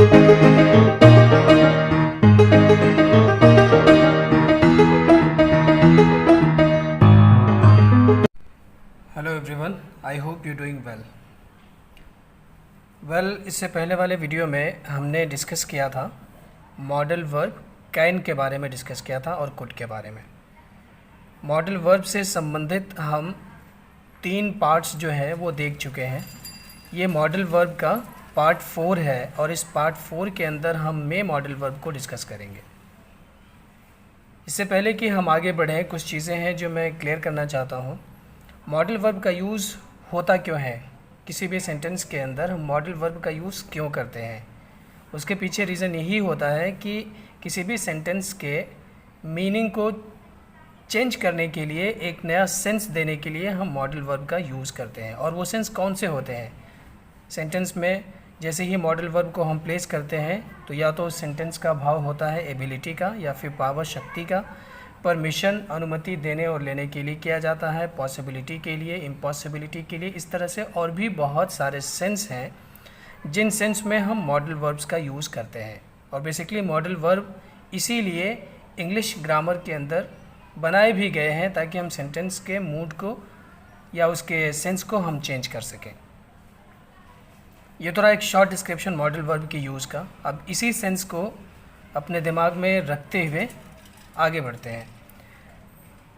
Hello everyone, I hope you doing well. इससे पहले वाले वीडियो में हमने डिस्कस किया था मॉडल वर्ब कैन के बारे में डिस्कस किया था और कुड के बारे में। मॉडल वर्ब से संबंधित हम 3 पार्ट्स जो है वो देख चुके हैं। ये मॉडल वर्ब का पार्ट 4 है और इस पार्ट 4 के अंदर हम मे मॉडल वर्ब को डिस्कस करेंगे। इससे पहले कि हम आगे बढ़ें, कुछ चीज़ें हैं जो मैं क्लियर करना चाहता हूँ। मॉडल वर्ब का यूज़ होता क्यों है, किसी भी सेंटेंस के अंदर हम मॉडल वर्ब का यूज़ क्यों करते हैं, उसके पीछे रीज़न यही होता है कि किसी भी सेंटेंस के मीनिंग को चेंज करने के लिए, एक नया सेंस देने के लिए हम मॉडल वर्ब का यूज़ करते हैं। और वो सेंस कौन से होते हैं? सेंटेंस में जैसे ही मॉडल वर्ब को हम प्लेस करते हैं तो या तो सेंटेंस का भाव होता है एबिलिटी का या फिर पावर, शक्ति का। परमिशन अनुमति देने और लेने के लिए किया जाता है, पॉसिबिलिटी के लिए, इम्पॉसिबिलिटी के लिए। इस तरह से और भी बहुत सारे सेंस हैं जिन सेंस में हम मॉडल वर्ब्स का यूज़ करते हैं। और बेसिकली मॉडल वर्ब इसीलिए इंग्लिश ग्रामर के अंदर बनाए भी गए हैं ताकि हम सेंटेंस के मूड को या उसके सेंस को हम चेंज कर सकें। ये थोड़ा एक शॉर्ट डिस्क्रिप्शन मॉडल वर्ब के यूज़ का। अब इसी सेंस को अपने दिमाग में रखते हुए आगे बढ़ते हैं।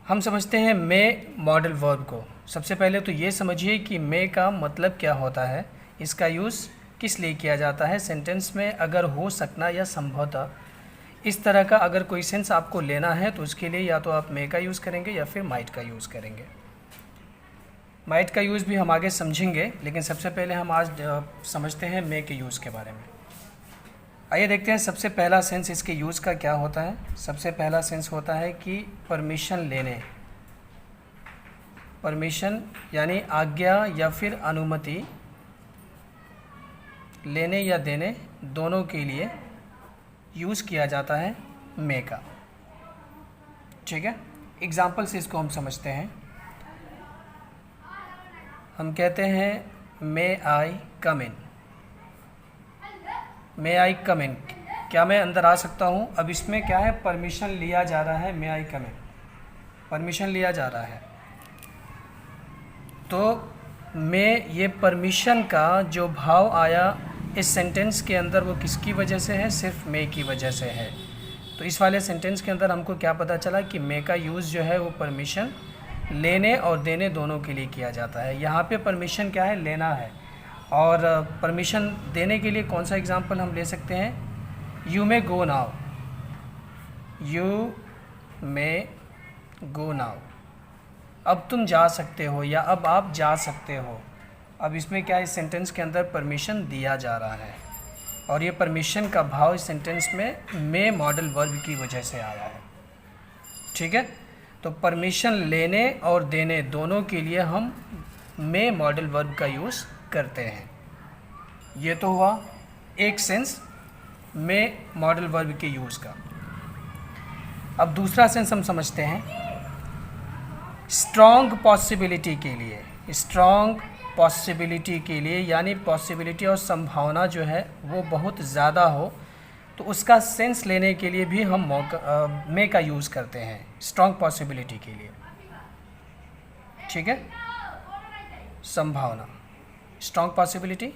हम समझते हैं मे मॉडल वर्ब को। सबसे पहले तो ये समझिए कि मे का मतलब क्या होता है, इसका यूज़ किस लिए किया जाता है। सेंटेंस में अगर हो सकना या संभवतः इस तरह का अगर कोई सेंस आपको लेना है तो उसके लिए या तो आप मे का यूज़ करेंगे या फिर माइट का यूज़ करेंगे। माइट का यूज़ भी हम आगे समझेंगे, लेकिन सबसे पहले हम आज समझते हैं मे के यूज़ के बारे में। आइए देखते हैं सबसे पहला सेंस इसके यूज़ का क्या होता है। सबसे पहला सेंस होता है कि परमिशन लेने। परमिशन यानी आज्ञा या फिर अनुमति लेने या देने, दोनों के लिए यूज़ किया जाता है मे का। ठीक है, एग्जाम्पल से इसको हम समझते हैं। हम कहते हैं मे आई कम इन। मे आई कम इन, क्या मैं अंदर आ सकता हूँ? अब इसमें क्या है, परमिशन लिया जा रहा है। मे आई कम इन, परमिशन लिया जा रहा है। तो में ये परमिशन का जो भाव आया इस सेंटेंस के अंदर वो किसकी वजह से है? सिर्फ मे की वजह से है। तो इस वाले सेंटेंस के अंदर हमको क्या पता चला कि मे का यूज़ जो है वो परमिशन लेने और देने दोनों के लिए किया जाता है। यहाँ पे परमिशन क्या है? लेना है। और परमिशन देने के लिए कौन सा एग्जांपल हम ले सकते हैं? You may go now, you may go now, अब तुम जा सकते हो या अब आप जा सकते हो। अब इसमें क्या है, इस सेंटेंस के अंदर परमिशन दिया जा रहा है और ये परमिशन का भाव इस सेंटेंस में मे मॉडल वर्ब की वजह से आया है। ठीक है, तो परमिशन लेने और देने दोनों के लिए हम मे मॉडल वर्ब का यूज़ करते हैं। ये तो हुआ एक सेंस मे मॉडल वर्ब के यूज़ का। अब दूसरा सेंस हम समझते हैं स्ट्रॉन्ग पॉसिबिलिटी के लिए। स्ट्रॉन्ग पॉसिबिलिटी के लिए यानी पॉसिबिलिटी और संभावना जो है वो बहुत ज़्यादा हो, तो उसका सेंस लेने के लिए भी हम मे का यूज़ करते हैं स्ट्रॉन्ग पॉसिबिलिटी के लिए। ठीक है, संभावना, स्ट्रॉन्ग पॉसिबिलिटी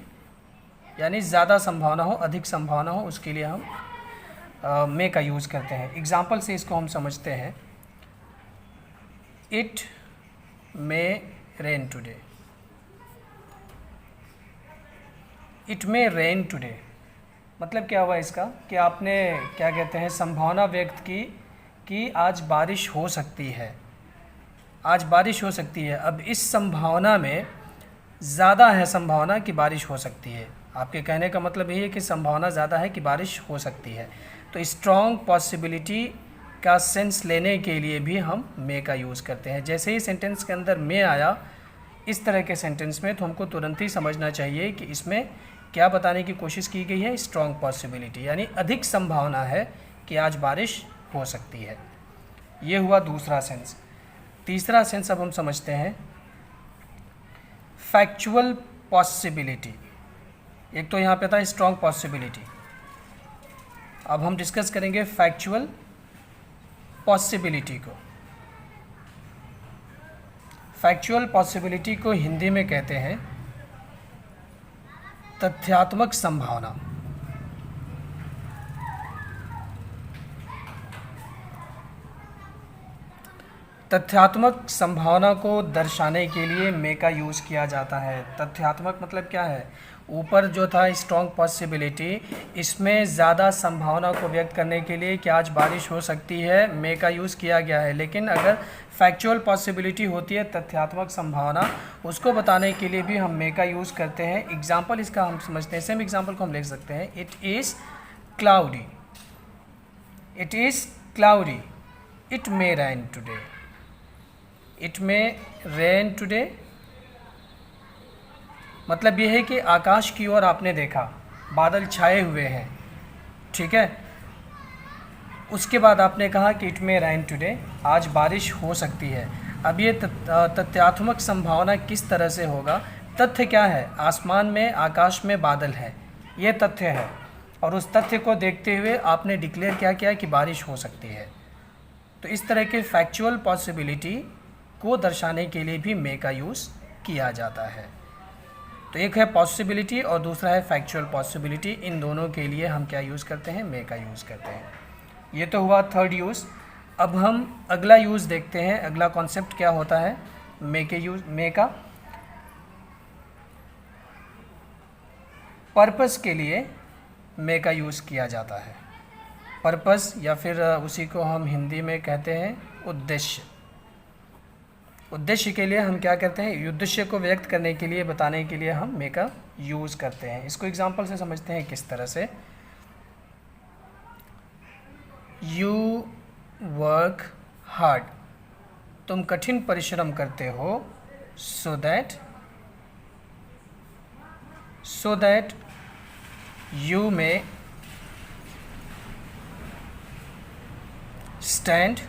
यानी ज़्यादा संभावना हो, अधिक संभावना हो, उसके लिए हम मे का यूज़ करते हैं। एग्जाम्पल से इसको हम समझते हैं। It may rain today. It may rain today मतलब क्या हुआ इसका कि आपने क्या कहते हैं, संभावना व्यक्त की कि आज बारिश हो सकती है, आज बारिश हो सकती है। अब इस संभावना में ज़्यादा है संभावना कि बारिश हो सकती है। आपके कहने का मतलब यही है कि संभावना ज़्यादा है कि बारिश हो सकती है। तो स्ट्रॉन्ग पॉसिबिलिटी का सेंस लेने के लिए भी हम मे का यूज़ करते हैं। जैसे ही सेंटेंस के अंदर मे आया इस तरह के सेंटेंस में, तो हमको तुरंत ही समझना चाहिए कि इसमें क्या बताने की कोशिश की गई है, स्ट्रॉन्ग पॉसिबिलिटी यानी अधिक संभावना है कि आज बारिश हो सकती है। ये हुआ दूसरा सेंस। तीसरा सेंस अब हम समझते हैं फैक्चुअल पॉसिबिलिटी। एक तो यहाँ पे था स्ट्रॉन्ग पॉसिबिलिटी, अब हम डिस्कस करेंगे फैक्चुअल पॉसिबिलिटी को। फैक्चुअल पॉसिबिलिटी को हिंदी में कहते हैं तथ्यात्मक संभावना। तथ्यात्मक संभावना को दर्शाने के लिए मे का यूज़ किया जाता है। तथ्यात्मक मतलब क्या है? ऊपर जो था स्ट्रॉन्ग पॉसिबिलिटी, इसमें ज़्यादा संभावना को व्यक्त करने के लिए कि आज बारिश हो सकती है, मे का यूज़ किया गया है। लेकिन अगर फैक्चुअल पॉसिबिलिटी होती है, तथ्यात्मक संभावना, उसको बताने के लिए भी हम मे का यूज़ करते हैं। एग्जाम्पल इसका हम समझते हैं, सेम एग्जाम्पल को हम लिख सकते हैं। It is cloudy, it is cloudy, it may rain today, it may rain today. मतलब यह है कि आकाश की ओर आपने देखा, बादल छाए हुए हैं, ठीक है। उसके बाद आपने कहा कि इट मे रेन टुडे, आज बारिश हो सकती है। अब ये तथ्यात्मक संभावना किस तरह से होगा? तथ्य क्या है? आसमान में, आकाश में बादल है, ये तथ्य है। और उस तथ्य को देखते हुए आपने डिक्लेयर क्या किया कि बारिश हो सकती है। तो इस तरह के फैक्चुअल पॉसिबिलिटी को दर्शाने के लिए भी मे का यूज़ किया जाता है। तो एक है पॉसिबिलिटी और दूसरा है फैक्चुअल पॉसिबिलिटी। इन दोनों के लिए हम क्या यूज़ करते हैं? मे का यूज़ करते हैं। ये तो हुआ थर्ड यूज़। अब हम अगला यूज़ देखते हैं। अगला कॉन्सेप्ट क्या होता है मे के यूज़? मे का पर्पस के लिए मे का यूज़ किया जाता है। पर्पस या फिर उसी को हम हिंदी में कहते हैं उद्देश्य। उद्देश्य के लिए हम क्या करते हैं? उद्देश्य को व्यक्त करने के लिए, बताने के लिए हम मे का यूज़ करते हैं। इसको एग्जांपल से समझते हैं किस तरह से। यू वर्क हार्ड, तुम कठिन परिश्रम करते हो। So that you may stand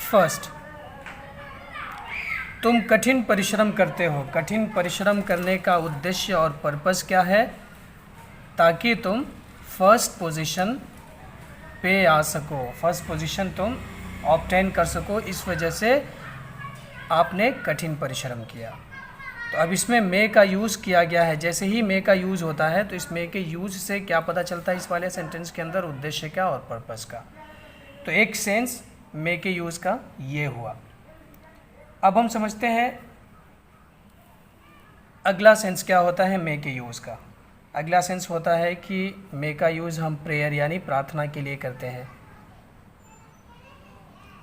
first. तुम कठिन परिश्रम करते हो। कठिन परिश्रम करने का उद्देश्य और पर्पस क्या है? ताकि तुम फर्स्ट पोजीशन पे आ सको, फर्स्ट पोजीशन तुम ऑब्टेन कर सको। इस वजह से आपने कठिन परिश्रम किया। तो अब इसमें मे का यूज़ किया गया है। जैसे ही मे का यूज़ होता है तो इस मे के यूज़ से क्या पता चलता है? इस वाले सेंटेंस के अंदर उद्देश्य का और पर्पस का। तो एक सेंस मे के यूज़ का ये हुआ। अब हम समझते हैं अगला सेंस क्या होता है मे के यूज़ का। अगला सेंस होता है कि मे का यूज़ हम प्रेयर यानी प्रार्थना के लिए करते हैं।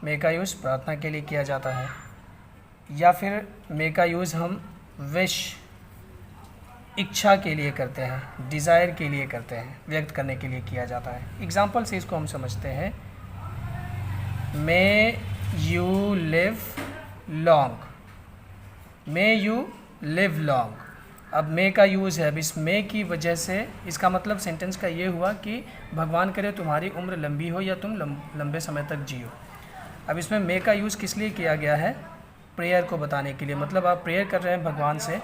मे का यूज़ प्रार्थना के लिए किया जाता है। या फिर मे का यूज़ हम विश, इच्छा के लिए करते हैं, डिज़ायर के लिए करते हैं, व्यक्त करने के लिए किया जाता है। एग्जाम्पल से इसको हम समझते हैं। May you live long, may you live long. अब मे का यूज़ है। अब इस मे की वजह से इसका मतलब सेंटेंस का ये हुआ कि भगवान करे तुम्हारी उम्र लंबी हो या तुम लंबे समय तक जियो। अब इसमें मे का यूज़ किस लिए किया गया है? प्रेयर को बताने के लिए। मतलब आप प्रेयर कर रहे हैं भगवान से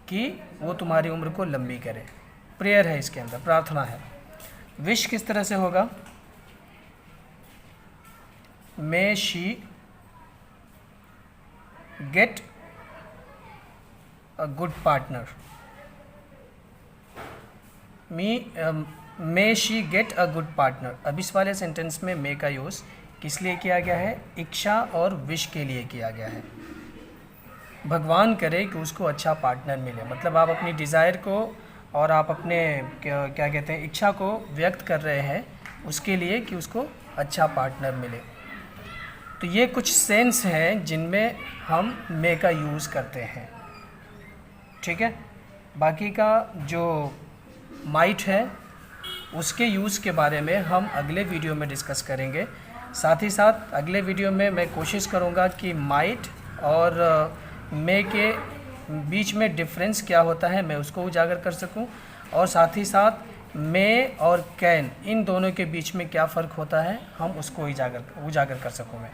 कि वो तुम्हारी उम्र को लंबी करे। प्रेयर है इसके अंदर, प्रार्थना है। विश किस तरह से होगा? May she get a good partner, may she get a good partner. अब इस वाले सेंटेंस में मे का यूज़ किस लिए किया गया है? इच्छा और विश के लिए किया गया है। भगवान करे कि उसको अच्छा पार्टनर मिले। मतलब आप अपनी डिज़ायर को और आप अपने क्या कहते हैं, इच्छा को व्यक्त कर रहे हैं उसके लिए कि उसको अच्छा पार्टनर मिले। तो ये कुछ सेंस हैं जिनमें हम मे का यूज़ करते हैं, ठीक है। बाकी का जो माइट है उसके यूज़ के बारे में हम अगले वीडियो में डिस्कस करेंगे। साथ ही साथ अगले वीडियो में मैं कोशिश करूँगा कि माइट और मे के बीच में डिफरेंस क्या होता है मैं उसको उजागर कर सकूं, और साथ ही साथ मे और कैन इन दोनों के बीच में क्या फ़र्क होता है हम उसको उजागर कर सकूं मैं।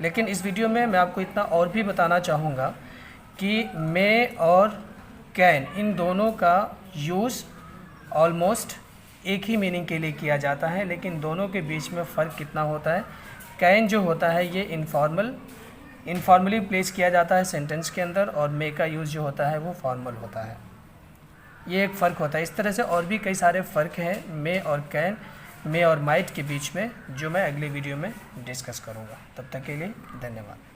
लेकिन इस वीडियो में मैं आपको इतना और भी बताना चाहूँगा कि मे और कैन इन दोनों का यूज़ ऑलमोस्ट एक ही मीनिंग के लिए किया जाता है, लेकिन दोनों के बीच में फ़र्क कितना होता है। कैन जो होता है ये इनफॉर्मली प्लेस किया जाता है सेंटेंस के अंदर, और मे का यूज़ जो होता है वो फॉर्मल होता है। ये एक फ़र्क होता है। इस तरह से और भी कई सारे फ़र्क हैं मे और कैन, मे और माइट के बीच में, जो मैं अगले वीडियो में डिस्कस करूँगा। तब तक के लिए धन्यवाद।